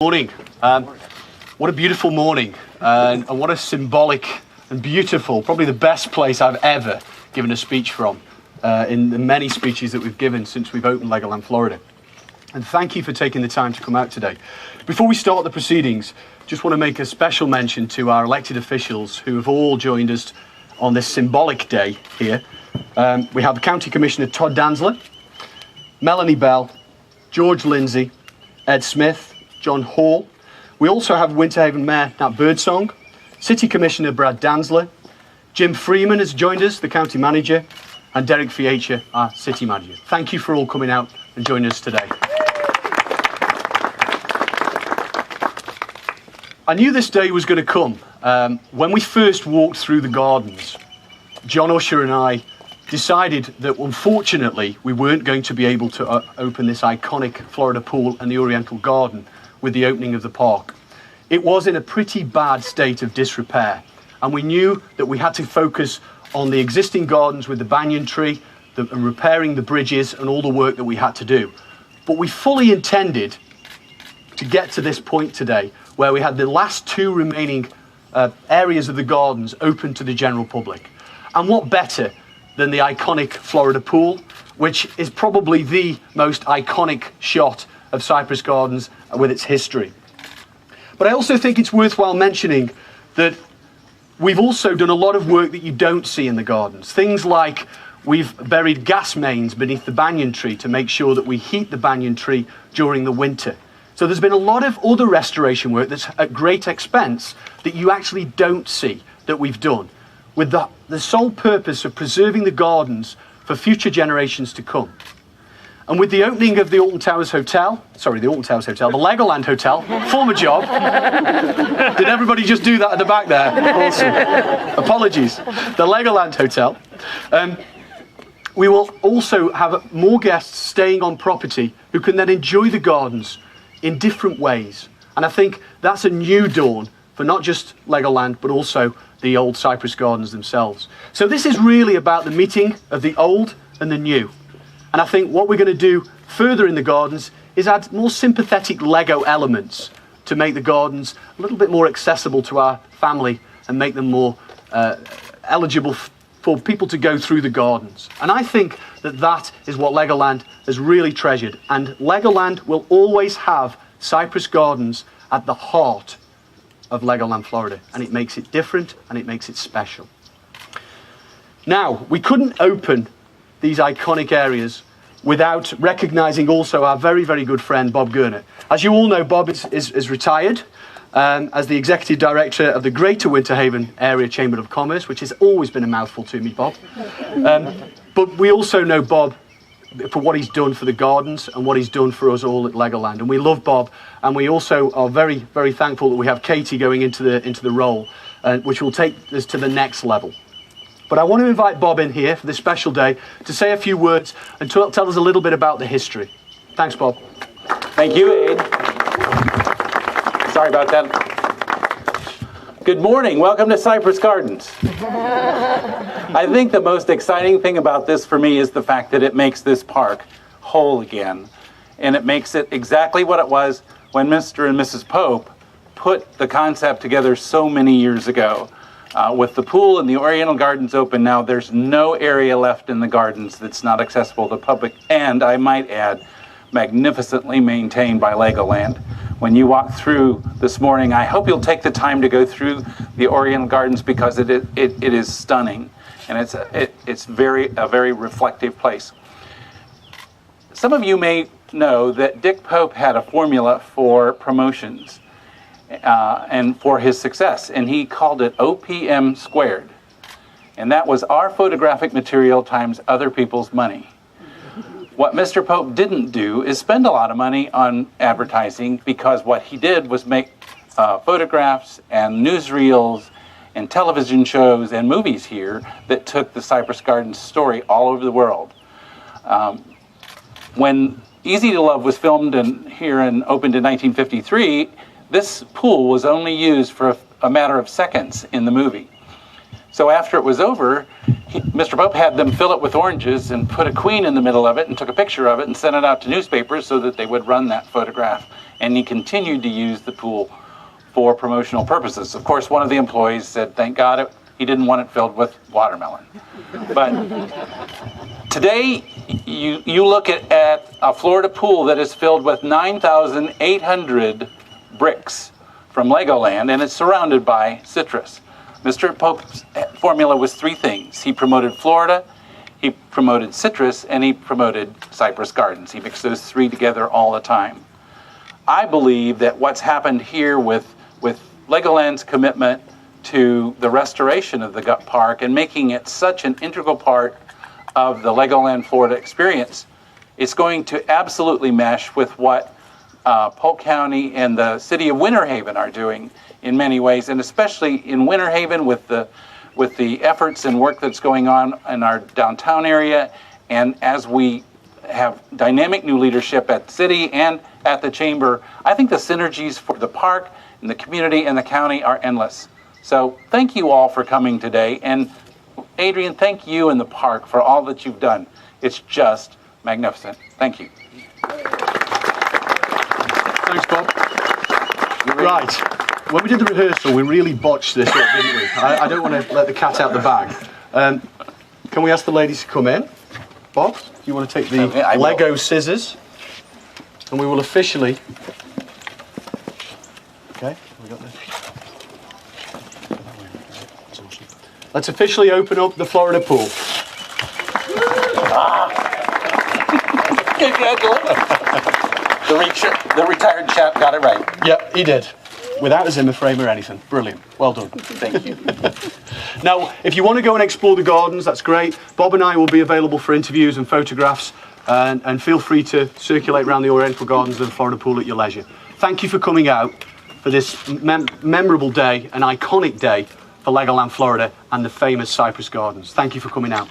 Morning. What a beautiful morning, and what a symbolic and beautiful, probably the best place I've ever given a speech from in the many speeches that we've given since we've opened Legoland, Florida. And thank you for taking the time to come out today. Before we start the proceedings, just want to make a special mention to our elected officials who have all joined us on this symbolic day here. We have County Commissioner Todd Danzler, Melanie Bell, George Lindsay, Ed Smith, John Hall. We also have Winter Haven Mayor Nat Birdsong, City Commissioner Brad Danzler, Jim Freeman has joined us, the County Manager, and Derek Fiacha, our City Manager. Thank you for all coming out and joining us today. I knew this day was going to come. When we first walked through the gardens, John Usher and I decided that unfortunately we weren't going to be able to open this iconic Florida pool and the Oriental Garden with the opening of the park. It was in a pretty bad state of disrepair, and we knew that we had to focus on the existing gardens with the banyan tree and repairing the bridges and all the work that we had to do. But we fully intended to get to this point today where we had the last two remaining areas of the gardens open to the general public. And what better than the iconic Florida pool, which is probably the most iconic shot of Cypress Gardens with its history. But I also think it's worthwhile mentioning that we've also done a lot of work that you don't see in the gardens. Things like we've buried gas mains beneath the banyan tree to make sure that we heat the banyan tree during the winter. So there's been a lot of other restoration work that's at great expense that you actually don't see that we've done, with the sole purpose of preserving the gardens for future generations to come. And with the opening of the Legoland Hotel, former job. Did everybody just do that at the back there? Awesome. Apologies. The Legoland Hotel. We will also have more guests staying on property who can then enjoy the gardens in different ways. And I think that's a new dawn for not just Legoland, but also the old Cypress Gardens themselves. So this is really about the meeting of the old and the new. And I think what we're going to do further in the gardens is add more sympathetic Lego elements to make the gardens a little bit more accessible to our family and make them more eligible for people to go through the gardens. And I think that that is what Legoland has really treasured. And Legoland will always have Cypress Gardens at the heart of Legoland, Florida. And it makes it different and it makes it special. Now, we couldn't open these iconic areas without recognizing also our very, very good friend, Bob Gurnett. As you all know, Bob is retired as the Executive Director of the Greater Winter Haven Area Chamber of Commerce, which has always been a mouthful to me, Bob. But we also know Bob for what he's done for the gardens and what he's done for us all at Legoland. And we love Bob, and we also are very, very thankful that we have Katie going into the role, which will take us to the next level. But I want to invite Bob in here for this special day to say a few words and to tell us a little bit about the history. Thanks, Bob. Thank you, Aid. Sorry about that. Good morning. Welcome to Cypress Gardens. I think the most exciting thing about this for me is the fact that it makes this park whole again. And it makes it exactly what it was when Mr. and Mrs. Pope put the concept together so many years ago. With the pool and the Oriental Gardens open now, there's no area left in the gardens that's not accessible to the public, and I might add, magnificently maintained by Legoland. When you walk through this morning, I hope you'll take the time to go through the Oriental Gardens because it is stunning, and it's a very reflective place. Some of you may know that Dick Pope had a formula for promotions and for his success, and he called it OPM squared. And that was our photographic material times other people's money. What Mr. Pope didn't do is spend a lot of money on advertising, because what he did was make photographs and newsreels and television shows and movies here that took the Cypress Gardens story all over the world. When Easy to Love was filmed here and opened in 1953, this pool was only used for a matter of seconds in the movie. So after it was over, Mr. Pope had them fill it with oranges and put a queen in the middle of it and took a picture of it and sent it out to newspapers so that they would run that photograph. And he continued to use the pool for promotional purposes. Of course, one of the employees said, thank God he didn't want it filled with watermelon. But today, you look at a Florida pool that is filled with 9,800 bricks from Legoland, and it's surrounded by citrus. Mr. Pope's formula was three things. He promoted Florida, he promoted citrus, and he promoted Cypress Gardens. He mixed those three together all the time. I believe that what's happened here with Legoland's commitment to the restoration of the park and making it such an integral part of the Legoland Florida experience, it's going to absolutely mesh with what Polk County and the city of Winter Haven are doing in many ways, and especially in Winter Haven with the efforts and work that's going on in our downtown area. And as we have dynamic new leadership at the city and at the chamber, I think the synergies for the park and the community and the county are endless. So thank you all for coming today. And Adrian, thank you and the park for all that you've done. It's just magnificent. Thank you. Thanks, Bob. Right. When we did the rehearsal, we really botched this up, didn't we? I don't want to let the cat out the bag. Can we ask the ladies to come in? Bob, you want to take the Lego scissors? And we will officially... Okay, we got this. Let's officially open up the Florida pool. The retired chap got it right. Yep, he did. Without a Zimmer frame or anything. Brilliant. Well done. Thank you. Now, if you want to go and explore the gardens, that's great. Bob and I will be available for interviews and photographs, and feel free to circulate around the Oriental Gardens and Florida Pool at your leisure. Thank you for coming out for this memorable day, an iconic day for Legoland, Florida, and the famous Cypress Gardens. Thank you for coming out.